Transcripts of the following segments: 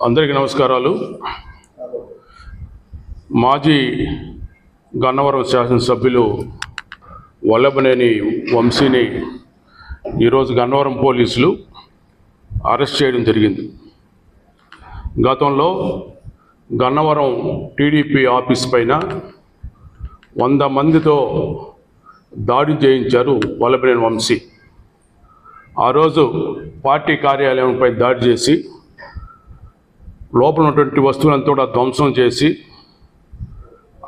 అందరికీ నమస్కారాలు. మాజీ గన్నవరం శాసనసభ్యులు వల్లభనేని వంశీని ఈరోజు గన్నవరం పోలీసులు అరెస్ట్ చేయడం జరిగింది. గతంలో గన్నవరం టీడీపీ ఆఫీస్ పైన 100 మందితో దాడి చేయించారు వల్లభనేని వంశీ. ఆ రోజు పార్టీ కార్యాలయంపై దాడి చేసి లోపల ఉన్నటువంటి వస్తువులంతా కూడా ధ్వంసం చేసి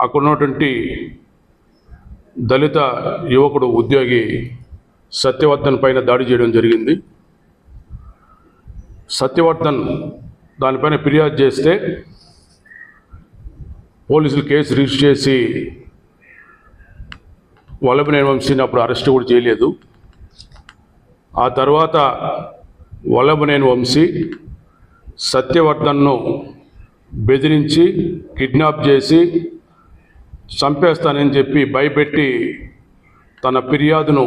అక్కడ ఉన్నటువంటి దళిత యువకుడు ఉద్యోగి సత్యవర్ధన్ పైన దాడి చేయడం జరిగింది. సత్యవర్ధన్ దానిపైన ఫిర్యాదు చేస్తే పోలీసులు కేసు రిజిస్టర్ చేసి వల్లభనేని వంశీని అప్పుడు అరెస్ట్ కూడా చేయలేదు. ఆ తర్వాత వల్లభనేని వంశీ సత్యవర్ధన్ను బెదిరించి కిడ్నాప్ చేసి చంపేస్తానని చెప్పి భయపెట్టి తన ఫిర్యాదును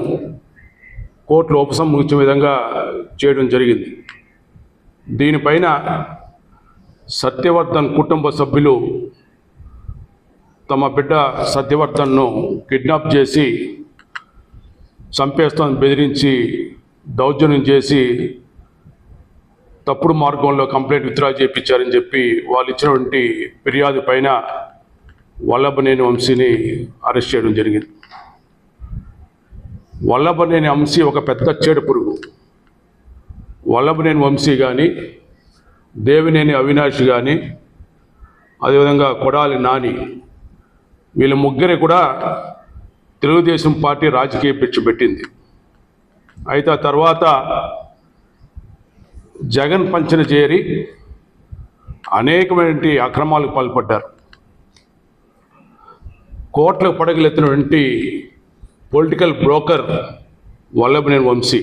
కోర్టులో ఉపసంహరించే విధంగా చేయడం జరిగింది. దీనిపైన సత్యవర్ధన్ కుటుంబ సభ్యులు తమ బిడ్డ సత్యవర్ధన్ను కిడ్నాప్ చేసి చంపేస్తానని బెదిరించి దౌర్జన్యం చేసి తప్పుడు మార్గంలో కంప్లైంట్ విత్డ్రా చేయించారని చెప్పి వాళ్ళు ఇచ్చినటువంటి ఫిర్యాదు పైన వల్లభనేని వంశీని అరెస్ట్ చేయడం జరిగింది. వల్లభనేని వంశీ ఒక పెద్ద చెడు పురుగు. వల్లభనేని వంశీ కానీ, దేవినేని అవినాష్ కానీ, అదేవిధంగా కొడాలి నాని, వీళ్ళ ముగ్గురే కూడా తెలుగుదేశం పార్టీ రాజకీయ పిచ్చి పెట్టింది. అయితే ఆ తర్వాత జగన్ పంచన చేరి అనేకమైనటువంటి అక్రమాలకు పాల్పడ్డారు. కోట్లకు పడగలెత్తినటువంటి పొలిటికల్ బ్రోకర్ వల్లభనేని వంశీ.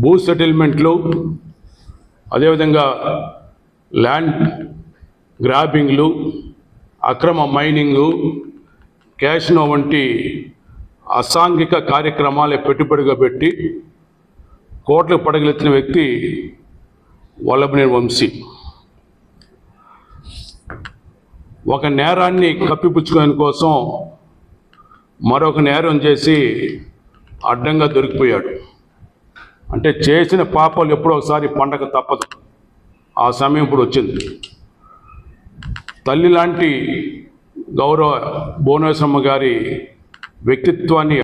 భూ సెటిల్మెంట్లు, అదేవిధంగా ల్యాండ్ గ్రాబింగ్లు, అక్రమ మైనింగు, క్యాషినో వంటి అసాంఘిక కార్యక్రమాలే పెట్టుబడిగా పెట్టి కోట్లకు పడగలెత్తిన వ్యక్తి వల్లభనేని వంశీ. ఒక నేరాన్ని కప్పిపుచ్చుకోవడం కోసం మరొక నేరం చేసి అడ్డంగా దొరికిపోయాడు. అంటే చేసిన పాపాలు ఎప్పుడో ఒకసారి పండగ తప్పదు. ఆ సమయం ఇప్పుడు వచ్చింది. తల్లి లాంటి గౌరవ భువనేశ్వరమ్మ గారి వ్యక్తిత్వాన్ని